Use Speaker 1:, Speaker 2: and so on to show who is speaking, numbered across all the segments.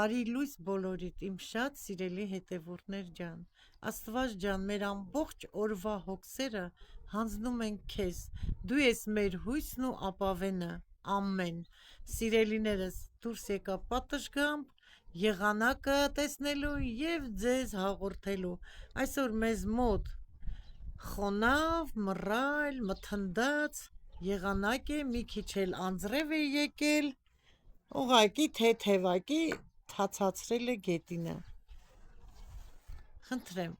Speaker 1: Արի լույս բոլորիդ իմ շատ սիրելի հետևորդներ ջան, Աստված ջան, մեր ամբողջ օրվա հոգսերը հանձնում են քեզ, դու ես մեր հույսն ու ապավենը, ամեն, սիրելիներս, դուրս եկա պատշգամբ, եղանակը տեսնելու և ձեզ հաղորդելու, այսօր մեզ մոտ խոնավ, մռայլ, մթնդած եղանակ է, մի քիչ էլ անձրև է եկել, ուղղակի թեթևակի թացացրել է գետինը, խնդրեմ,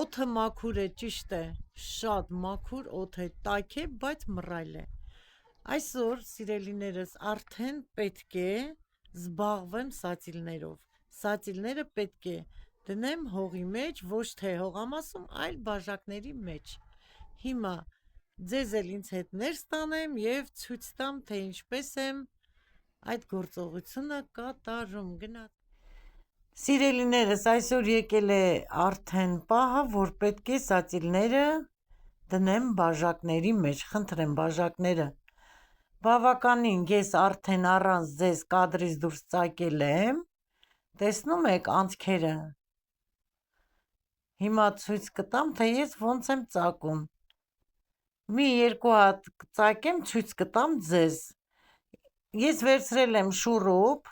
Speaker 1: օդը մաքուր է, ճիշտ է, շատ մաքուր օդ է, տաք է, բայց մռայլ է, այսօր սիրելիներս արդեն պետք է զբաղվեմ սածիլներով, սածիլները պետք է դնեմ հողի մեջ, ոչ թե հողամասում, այլ բաժակների մեջ, հիմա ձեզ էլ ինձ հետ ներս տանեմ և ցույց տամ, թե ինչպես եմ այդ գործողությունը կատարում, գնաց։ Սիրելիներս, այսօր եկել է արդեն պահը, որ պետք է սածիլները դնեմ բաժակների մեջ, խնդրեմ բաժակները, բավականին ես արդեն առանց ձեզ կադրից դուրս ծակել եմ, տեսնում եք անցքերը, հիմա ցույց կտամ, թե ես ոնց եմ ծակում, մի երկու հատ ծակեմ, ցույց կտամ ձեզ, ես վերցրել եմ շուրուպ,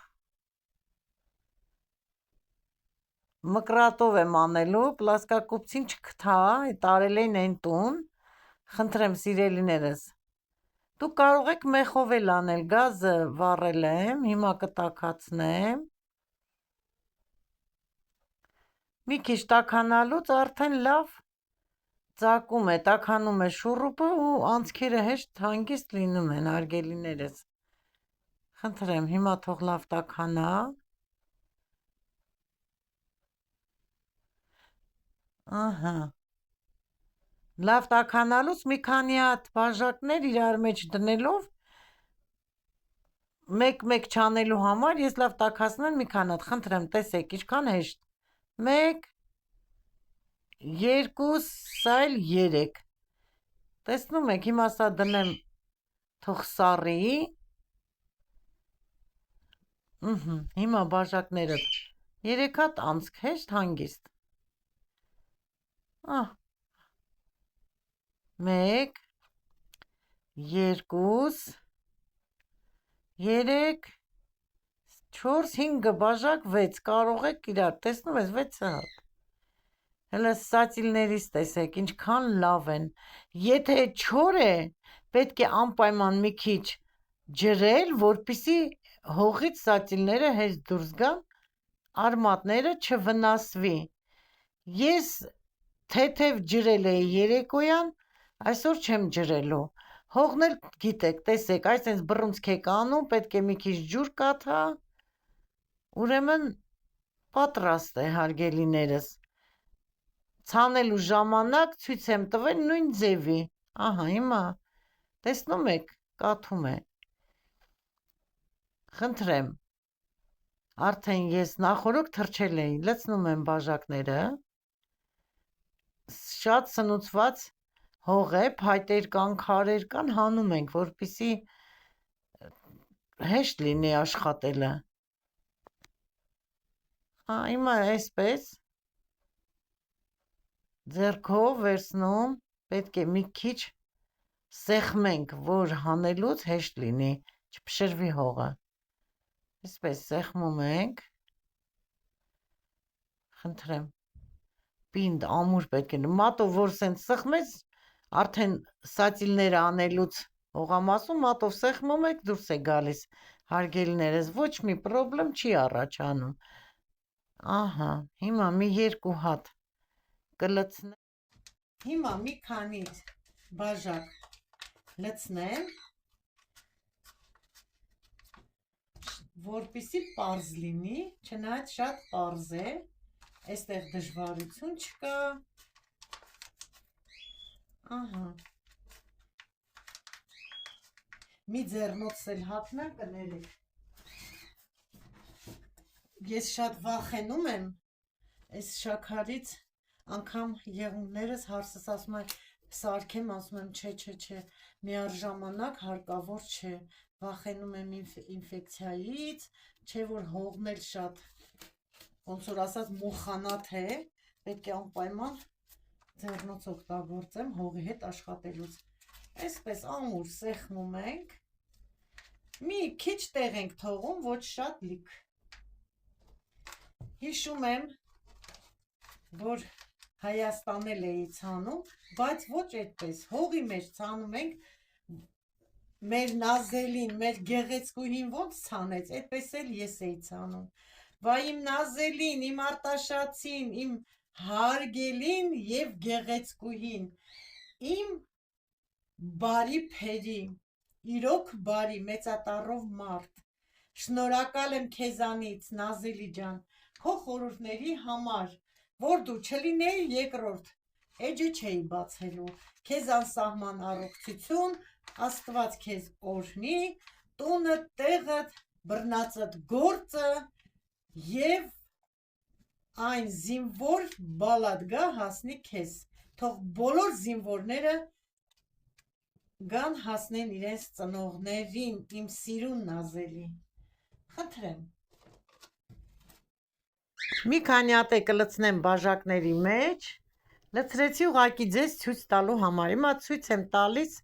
Speaker 1: մկրատով եմ անելու, պլասկակուպցին չքթա, տարել են են տուն, խնդրեմ սիրելիներս, դուք կարող եք մեխով էլ անել, գազը վառել եմ, հիմա կտաքացնեմ, մի քիչ տաքանալուց արդեն լավ ծակում է, տաքանում է շուրուպը ու անցքերը հեշտ հանգիստ լինում են, հարգելիներս, խնդրեմ, հիմա թող լավ տաքանա, ահա, լավ տաքանալուց մի քանի հատ բաժակներ իրար մեջ դնելով, մեկ-մեկ չանելու համար ես լավ տաքացնել մի քանի հատ, խնդրեմ, տեսեք, ինչքան հեշտ, 1, 2, սա էլ 3, տեսնում եք, հիմա սա դնեմ թող սառի, հիմա բաժակները 3 հատ անցք, հեշտ հանգիստ, 1, 2, 3, 4, 5 բաժակ 6, կարող եք իրար, տեսնում ես 6 հատ, հələ սածիլներիս տեսեք, ինչքան լավ են, եթե չոր է, պետք է անպայման մի քիչ ջրել, որպեսզի հողից սածիլները հեշտ դուրս գան, արմատները չվնասվի, ես թեթև ջրել էի երեկոյան, այսօր չեմ ջրելու, հողն էլ գիտեք, տեսեք, այսպես բռունցք եք անում, պետք է մի քիչ ջուր կաթա, ուրեմն պատրաստ է հարգելիներս, ցանելու ժամանակ ցույց եմ տվել նույն ձևի, ահա հիմա, տեսնում եք, կաթում է, խնդրեմ, արդեն ես նախօրոք թրջել էի, լցնում եմ բաժակները, շատ սնուցված հող է, փայտեր կան, քարեր կան, հանում ենք, որպեսզի հեշտ լինի աշխատելը, հիմա այսպես, ձեռքով վերցնում, պետք է մի քիչ սեղմենք, որ հանելուց հեշտ լինի, չփշրվի հողը, այսպես սեղմում ենք, խնդրեմ, պինդ ամուր պետք է, մատով որ սենց սեղմես, արդեն սածիլները անելուց հողամասում մատով սեղմում եք, դուրս է գալիս, հարգելիներս, ոչ մի պրոբլեմ չի առաջանում, ահա, հիմա մի 2 հատ կլցնեմ, հիմա մի քանի բաժակ լցնեմ, որպեսզի պարզ լինի, չնայած շատ պարզ է, այստեղ դժվարություն չկա, ահա, մի ձեռնոցս էլ հագնեմ կներեք, ես շատ վախենում եմ, այս շաքարից անգամ եղունգներս հարսս ասում են, Սարքեմ, ասում եմ, չէ, միառժամանակ հարկավոր չէ, վախենում եմ ինֆեկցիայից, չէ որ հողն էլ շատ, ոնց որ ասած մոխանաթ է, պետք է անպայման ձեռնոց օգտագործեմ հողի հետ աշխատելուց։ Այսպես ամուր սեղմում ենք, մի քիչ տեղ ենք թողում, ոչ շատ լիք։ Հիշում եմ, որ Հայաստանել էի ցանում, բայց ոչ այդպես, հողի մեջ ցանում ենք, մեր նազելին, մեր գեղեցկուհին ոնց ցանեց, այդպես էլ ես էի ցանում։ Վայ իմ նազելին, իմ Արտաշացին, իմ հարգելին եւ գեղեցկուհին, իմ բարի փերի, իրոք բարի, մեծատառով մարդ, շնորհակալ եմ քեզանից, Նազելի ջան, քո խորհուրդների համար, որ դու չլինեի երկրորդ, էջը չէի բացելու, քեզ անսահման առողջություն, Աստված քեզ օրհնի, տունը, տեղդ, բռնածդ գործը եւ այն զինվոր բալադգա հասնի քեզ, թող բոլոր զինվորները գան հասնեն իրենց ծնողներին, իմ սիրուն Նազելի, խնդրեմ։ Մի քանի հատ է կլցնեմ բաժակների մեջ, լցրեցի ուղղակի ձեզ ցույց տալու համար, հիմա ցույց եմ տալիս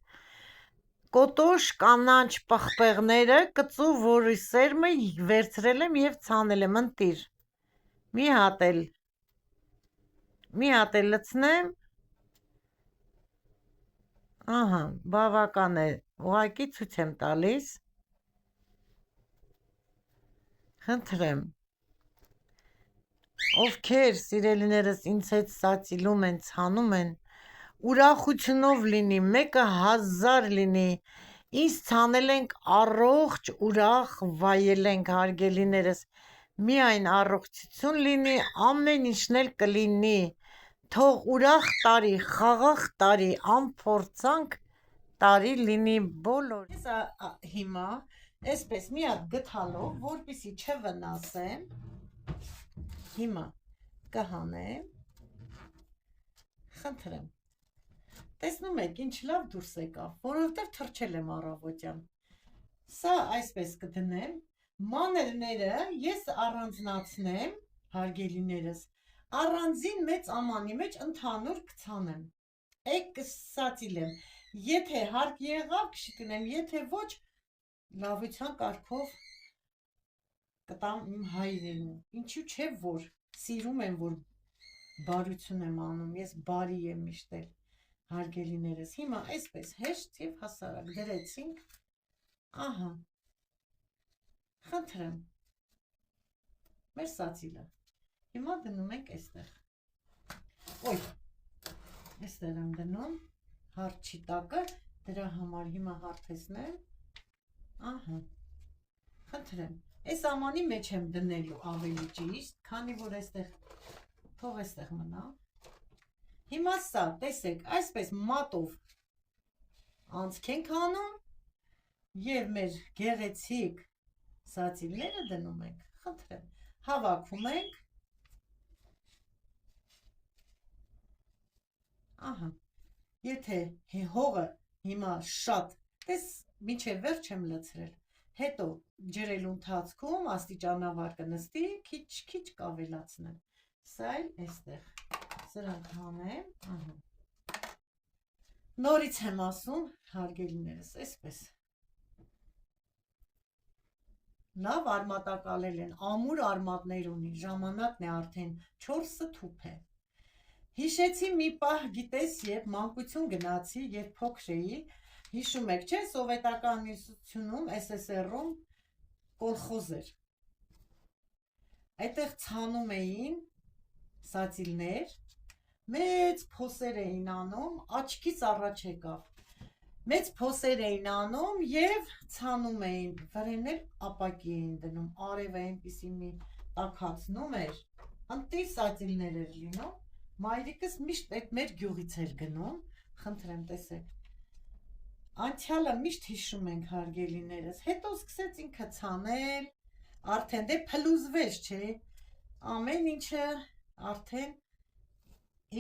Speaker 1: կոտոշ կանաչ պղպեղները, կծու որի սերմը վերցրել եմ եւ ցանել եմ, ընտիր, մի հատ էլ լցնեմ, ահա, բավական է, ուղղակի ցույց եմ տալիս, խնդրեմ, ովքեր սիրելիներս ինձ հետ սացիլում են, ցանում են, ուրախությունով լինի, մեկը 1000 լինի, ինձ ցանել ենք առողջ, ուրախ վայելենք հարգելիներս, միայն առողջություն լինի, ամեն ինչն էլ կլինի, թող ուրախ տարի, խաղաղ տարի, անփորձանք տարի լինի բոլոր։ Ես հիմա այսպես մի հատ գթալով, որպեսզի չվնասեմ, հիմա կհանեմ, խնդրեմ, տեսնում եք ինչ լավ դուրս եկավ, որովհետև թրջել եմ առավոտյան, սա այսպես կդնեմ, մաներները ես առանձնացնեմ, հարգելիներս, առանձին մեծ ամանի մեջ ընդհանուր կցանեմ, եկ կսացիլեմ, եթե հարկ եղավ կշիկնեմ, եթե ոչ լավության կարգով կտամ իմ հայրերին, ինչու չէ որ սիրում եմ, որ բարություն եմ անում, ես բարի եմ միշտ էլ, հարգելիներս, հիմա այսպես հեշտ եւ հասարակ դրեցինք, ահա, խնդրեմ, մեր սացիլը, հիմա դնում ենք այստեղ, ոյ, այստեղ եմ դնում, հարթ չի տակը, դրա համար հիմա հարթեցնեմ, ահա, խնդրեմ, այս ամանի մեջ եմ դնելու ավելի ճիշտ, քանի որ այստեղ, թող այստեղ մնա, հիմա սա, տեսեք, այսպես մատով անցք ենք անում և մեր գեղեցիկ սացիլները դնում ենք, խնդրեմ, հավաքում ենք, ահա, եթե հողը հիմա շատ, տես մինչև վերջ եմ լցրել, հետո ջրելու ընթացքում աստիճանավար կնստի, քիչ կավելացնեմ, սա էլ այստեղ, սրանք հանեմ, ահա, նորից եմ ասում, հարգելիներս, այսպես, լավ արմատակալել են, ամուր արմատներ ունի, ժամանակն է արդեն 4-ը թուփ է, հիշեցի մի պահ գիտես, երբ մանկություն գնացի, երբ փոքր էի, հիշում եք, չէ, սովետական միությունում, SSR-ում կոլխոզ էր, այդտեղ ցանում էին սացիլներ, մեծ փոսեր էին անում, աչքից առաջ եկավ, մեծ փոսեր էին անում և ցանում էին, վրեն էլ ապակի էին դնում, արևը այնպիսի մի տաքացնում էր, ընտիր սացիլներ էր լինում, մայրիկս միշտ այդ մեր գյուղից էր գնում, խնդրեմ տեսեք, անցյալը միշտ հիշում ենք հարգելիներս, հետո սկսեց ինքը ցանել, արդեն դե փլուզվեց, չէ, ամեն ինչը արդեն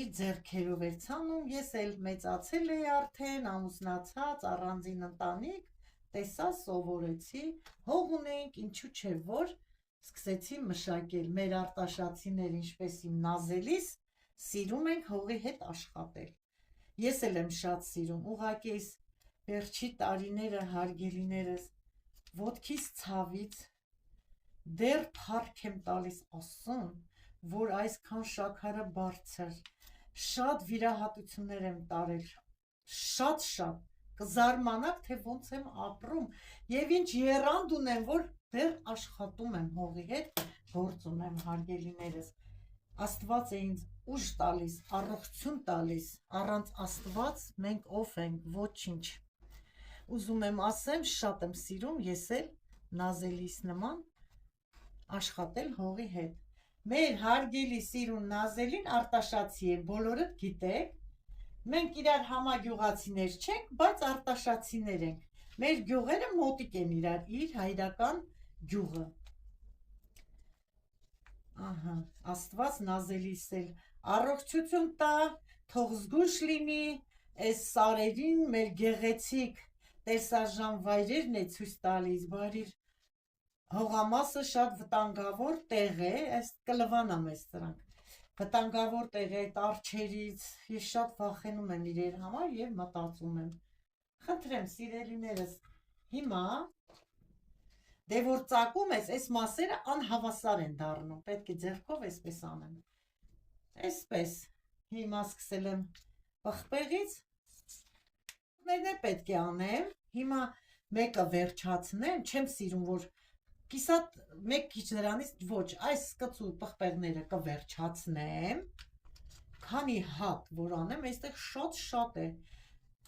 Speaker 1: իր ձեռքերով էր ցանում, ես էլ մեծացել էի արդեն, ամուսնացած, առանձին ընտանիք, տեսա, սովորեցի, հող ունեինք, ինչու չէ որ սկսեցի մշակել, մեր արտաշատցիներ, ինչպես իմ Նազելիս, սիրում ենք հողի հետ աշխատել, ես էլ եմ շատ սիրում, ուղղակի այս վերջի տարիները հարգելիներս, ոտքիս ցավից, դեռ փառք եմ տալիս Աստծուն, որ այսքան շաքարը բարձր, շատ վիրահատություններ եմ տարել, շատ, կզարմանաք, թե ոնց եմ ապրում, և ինչ եռանդ ունեմ, որ դեռ աշխատում եմ հողի հետ, գործ ունեմ հարգելիներս, Աստված է ինձ ուժ տալիս, առողջություն տալիս, առանց Աստված մենք ով ենք, ոչինչ, ուզում եմ ասեմ, շատ եմ սիրում, ես էլ Նազելիս նման աշխատել հողի հետ, մեր հարգելի սիրուն Նազելին արտաշատցի է, բոլորդ գիտեք, մենք իրար համագյուղացիներ չենք, բայց արտաշատցիներ ենք, մեր գյուղերը մոտիկ են իրար, իր հայրական գյուղը, ահա, Աստված Նազելիս էլ առողջություն տա, թող զգույշ լինի, այս սարերին մեր գեղեցիկ տեսարժան վայրերն է ցույց տալիս, բարիր հողամասը շատ վտանգավոր տեղ է, այս կլվանամ ես սրանք, վտանգավոր տեղ է այդ արջերից, ես շատ վախենում եմ իրեր համար և մտածում եմ, խնդրեմ սիրելիներս, հիմա, դե որ ծակում ես, այս մասերը անհավասար են դառնում, պետք է ձեռքով այսպես անեմ, այսպես, հիմա սկսել եմ պղպեղից, ներն պետք է անեմ, հիմա մեկը վերջացնեմ, չեմ սիրում, որ կիսատ մեկ քիչ դրանից ոչ, այս կծու պղպեղները կվերջացնեմ, քանի հատ որ անեմ, այստեղ շատ է,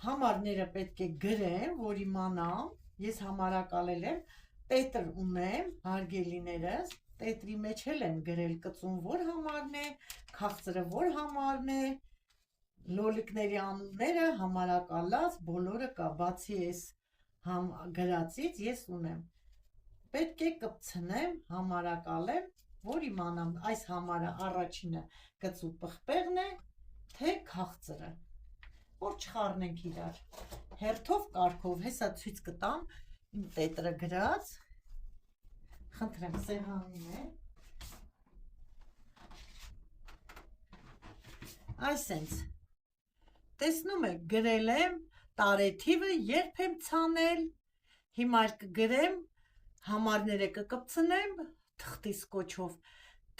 Speaker 1: համարները պետք է գրեմ, որ իմանամ, ես համարակալել եմ, տետր ունեմ, հարգելիներս, տետրի մեջ էլ եմ գրել կծուն որ համարն է, քաղցրը որ համարն է, լոլիկների անունները համարակալած, բոլորը կա, բացի այս գրածից ես ունեմ, պետք է կպցնեմ, համարակալեմ, որ իմանամ այս համարը առաջինը կծու պղպեղն է, թե քաղցրը, որ չխառնենք իրար, հերթով կարգով, հեսա ցույց կտամ, իմ տետրը գրած, խնդրեմ սեղանին է, այսենց, տեսնում եք գրել եմ, տարեթիվը երբ եմ ցանել, հիմա կգրեմ, համարները կկպցնեմ թղթիս կոչով,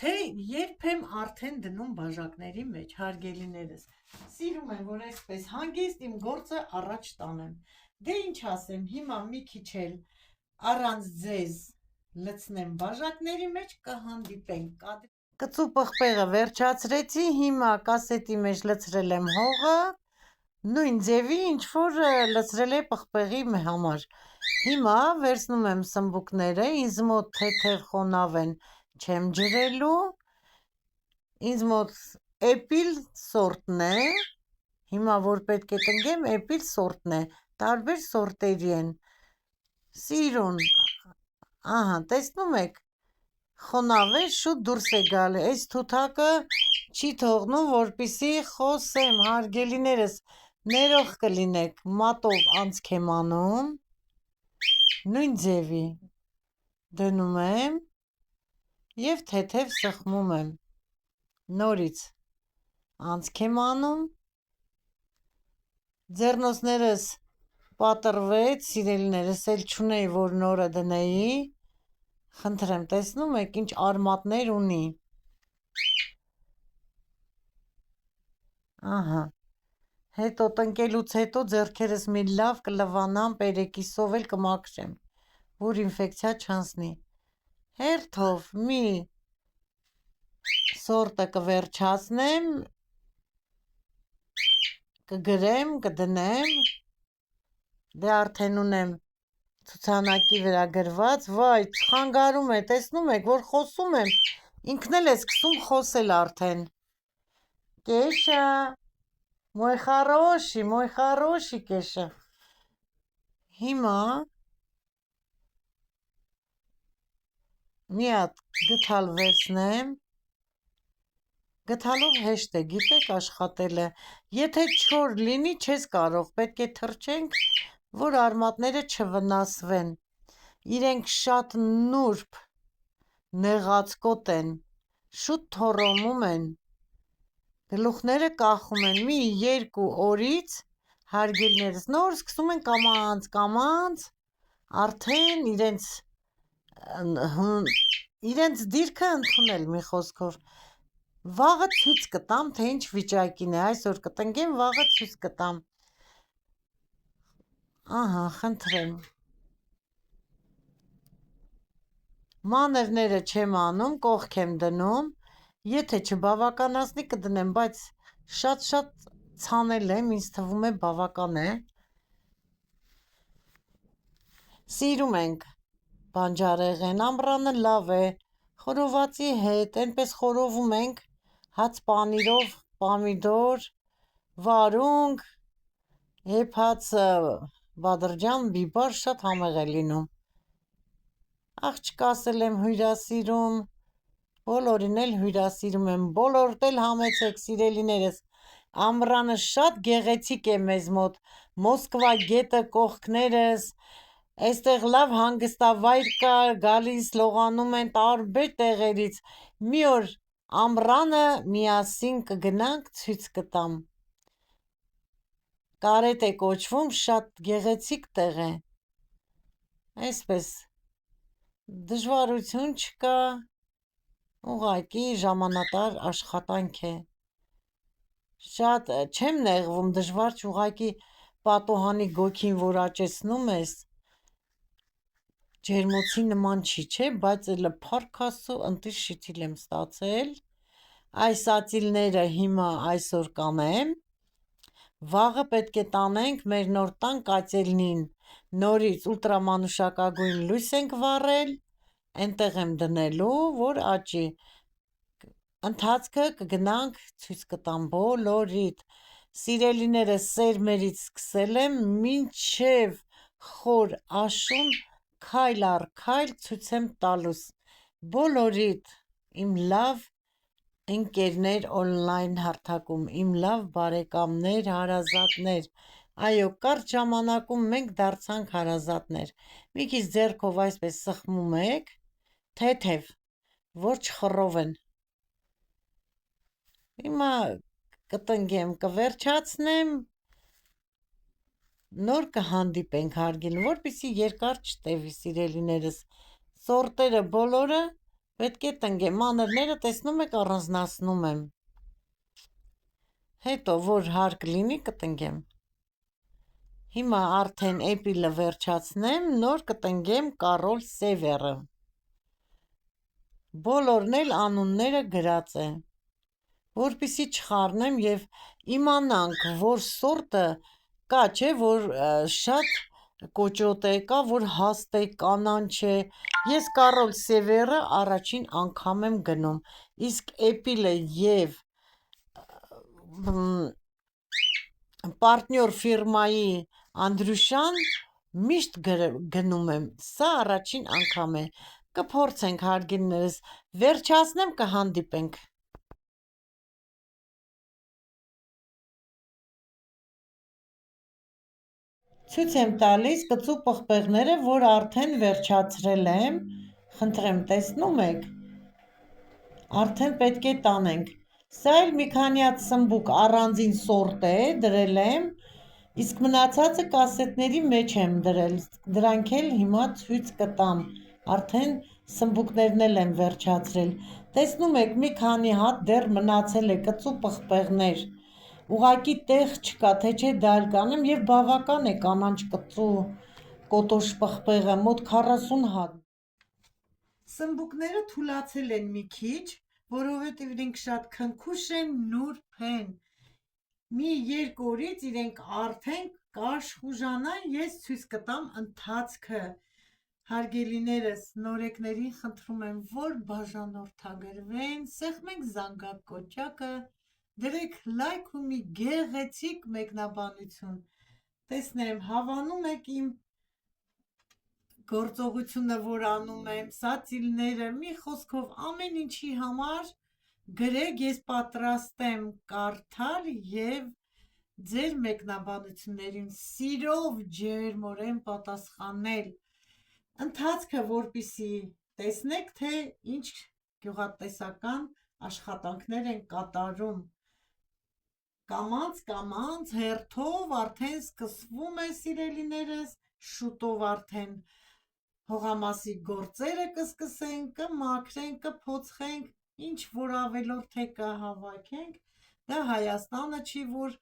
Speaker 1: թե երբ եմ արդեն դնում բաժակների մեջ, հարգելիներս, սիրում եմ, որ այսպես հանգիստ իմ գործը առաջ տանեմ, դե ինչ ասեմ, հիմա մի քիչ էլ առանց ձեզ լցնեմ բաժակների մեջ, կհանդիպենք, կծու պղպեղը վերջացրեցի, հիմա կասետի մեջ լցրել եմ հողը, նույն ձևի, ինչ որ լցրել է պղպեղի համար, հիմա վերցնում եմ սմբուկները, ինձ մոտ թեթև խոնավ են, չեմ ջրելու, ինձ մոտ էպիլ սորտն է, հիմա որ պետք է տնկեմ, էպիլ սորտն է, տարբեր սորտերի են, սիրուն, ահա, տեսնում եք, խոնավ է, շուտ դուրս է գալ, այս թութակը չի թողնում, որպիսի խոսեմ, հարգելիներս, ներող կլինեք, մատով անցք եմ անում, նույն ձևի դնում եմ և թեթև սխմում եմ, նորից անցք եմ անում, ձեռնոցներս պատռվեց, սիրելիներս էլ չունեի, որ նորը դնեի, խնդրեմ, տեսնում եք, ինչ արմատներ ունի, ահա, հետո տնկելուց հետո ձեռքերս մի լավ կլվանամ, պերեկիսով էլ կմաքրեմ, որ ինֆեկցիա չանցնի, հերթով մի սորտը կվերջացնեմ, կգրեմ, կդնեմ, դե արդեն ունեմ ցուցանակի վրա գրված, վայ, չխանգարում է, տեսնում եք, որ խոսում եմ, ինքն էլ է սկսում խոսել արդեն, Կեշա, մой хороший Կեշա, հիմա մի հատ գդալ վերցնեմ, գթալով հեշտ է, գիտեք աշխատելը, եթե չոր լինի չես կարող, պետք է թրջենք, որ արմատները չվնասվեն, իրենք շատ նուրբ նեղացկոտ են, շուտ թոռոմում են, գլուխները կախում են, մի 2 օրից հարգելիներս նոր սկսում են կամանց արդեն իրենց դիրքը ընդունել մի խոսքով, վաղը ցույց կտամ, թե ինչ վիճակին է, այսօր կտնկեմ, վաղը ցույց կտամ, ահա, խնդրեմ, մանրները չեմ անում, կողք եմ դնում, եթե չբավականացնի կդնեմ, բայց շատ ցանել եմ, ինձ թվում է բավական է, սիրում ենք բանջարեղեն, ամռանը լավ է, խորովածի հետ, այնպես խորովում ենք, հաց պանիրով, պամիդոր, վարունգ, եփած բադրջան, բիբար շատ համեղ է լինում, աղջկա ասել եմ հյուրասիրում, բոլորին էլ հյուրասիրում եմ, բոլորդ էլ համեցեք սիրելիներս, ամռանը շատ գեղեցիկ է մեզ մոտ, Մոսկվա գետը կողքներս, այստեղ լավ հանգստավայր կա, գալիս լողանում են տարբեր տեղերից, մի օր ամռանը միասին կգնանք, ցույց կտամ, Կարետ է կոչվում, շատ գեղեցիկ տեղ է, այսպես, դժվարություն չկա, ուղղակի ժամանատար աշխատանք է, շատ չեմ նեղվում, դժվար չի, ուղղակի պատոհանի գոգին, որ աճեցնում ես, ջերմոցի նման չի, չէ, բայց էլը փառք Աստծո ընտիր շիթիլ եմ ստացել, այս ածիլները հիմա այսօր կանեմ, վաղը պետք է տանենք մեր նոր տան կացելնին, նորից ուլտրամանուշակագույն լույս ենք վառել, այնտեղ եմ դնելու, որ աճի, ընթացքը կգնանք, ցույց կտամ բոլորիդ, սիրելիները սերմերից սկսել եմ, մինչև խոր աշուն, քայլ առ քայլ ցույց եմ տալուս, բոլորիդ, իմ լավ ընկերներ օնլայն հարթակում, իմ լավ բարեկամներ, հարազատներ, այո, կարճ ժամանակում մենք դարձանք հարազատներ, մի քիչ ձեռքով այսպես սխմում եք, թեթև, որ չխռովեն, հիմա կտնկեմ, կվերջացնեմ, նոր կհանդիպենք հարգելին, որպեսզի երկար չտևի սիրելիներս, սորտերը բոլորը պետք է տնկեմ, մանրները տեսնում եք առանձնացնում եմ, հետո որ հարկ լինի կտնկեմ, հիմա արդեն էպիլը վերջացնեմ, նոր կտնկեմ Կարոլ Սևերը, բոլորն էլ անունները գրած է, որպեսզի չխառնեմ և իմանանք, որ սորտը կա, չէ, որ շատ կոճոտ է, կա, որ հաստ է, կանաչ է, ես Կարոլ Սևերը առաջին անգամ եմ գնում, իսկ էպիլը և պարտնյոր ֆիրմայի Անդրուշան միշտ գնում եմ, սա առաջին անգամ է, կփորձենք հարգելիներս, վերջացնեմ կհանդիպենք, ցույց եմ տալիս կծու պղպեղները, որ արդեն վերջացրել եմ, խնդրեմ տեսնում եք, արդեն պետք է տանենք, սա էլ մի քանի հատ սմբուկ առանձին սորտ է, դրել եմ, իսկ մնացածը կասետների մեջ եմ դրել, դրանք էլ հիմա ցույց կտամ, արդեն սմբուկներն էլ եմ վերջացրել, տեսնում եք մի քանի հատ դեռ մնացել է կծու պղպեղներ, ուղղակի տեղ չկա, թե չէ դա էլ կանեմ և բավական է կանաչ կծու կոտոշ պղպեղը, մոտ 40 հատ, սմբուկները թուլացել են մի քիչ, որովհետև իրենք շատ քնքուշ են, նուրբ են, մի 2 օրից իրենք արդեն կաշխուժանան, ես ցույց կտամ ընթացքը, հարգելիներս, նորեկներին խնդրում եմ, որ բաժանորդագրվեն, սեղմենք զանգակ կոճակը, դրեք լայք ու մի գեղեցիկ մեկնաբանություն, տեսնեմ, հավանում եք իմ գործողությունը, որ անում եմ, սացիլները, մի խոսքով ամեն ինչի համար Գրեք, ես պատրաստ եմ կարդալ և ձեր մեկնաբանություններին սիրով ջերմորեն պատասխանել։ Ընթացքը, որպեսզի տեսնեք, թե ինչ գյուղատնտեսական աշխատանքներ են կատարում։ Կամաց հերթով արդեն սկսվում է, սիրելիներս, շուտով արդեն հողամասի գործերը կսկսենք, կմաքրենք, կփոցխենք, ինչ որ ավելորդ է կհավաքենք, դա Հայաստանը չի, որ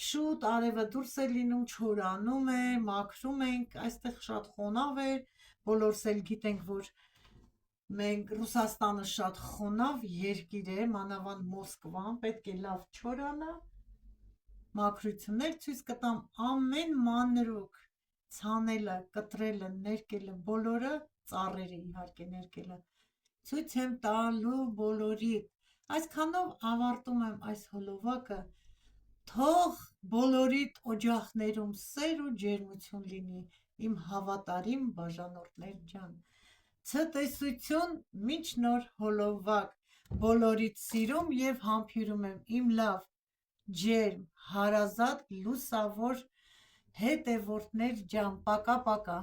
Speaker 1: շուտ արևը դուրս է լինում, չորանում է, մաքրում ենք, այստեղ շատ խոնավ է, բոլորս էլ գիտենք, որ մենք Ռուսաստանը շատ խոնավ երկիր է, մանավանդ Մոսկվան, պետք է լավ չորանա, մաքրություններ ցույց կտամ, ամեն մանրուք, ցանելը, կտրելը, ներկելը, բոլորը, ծառերը իհարկե ներկելը, ցույց եմ տալու բոլորիդ։ Այսքանով ավարտում եմ այս հոլովակը, թող բոլորիդ օջախներում սեր ու ջերմություն լինի, իմ հավատարիմ բաժանորդներ ջան։ Ցտեսություն, մինչ նոր հոլովակ, բոլորիդ սիրում և համբուրում եմ, իմ լավ, ջերմ, հարազատ, լուսավոր հետևորդներ ջան, պակա, պակա։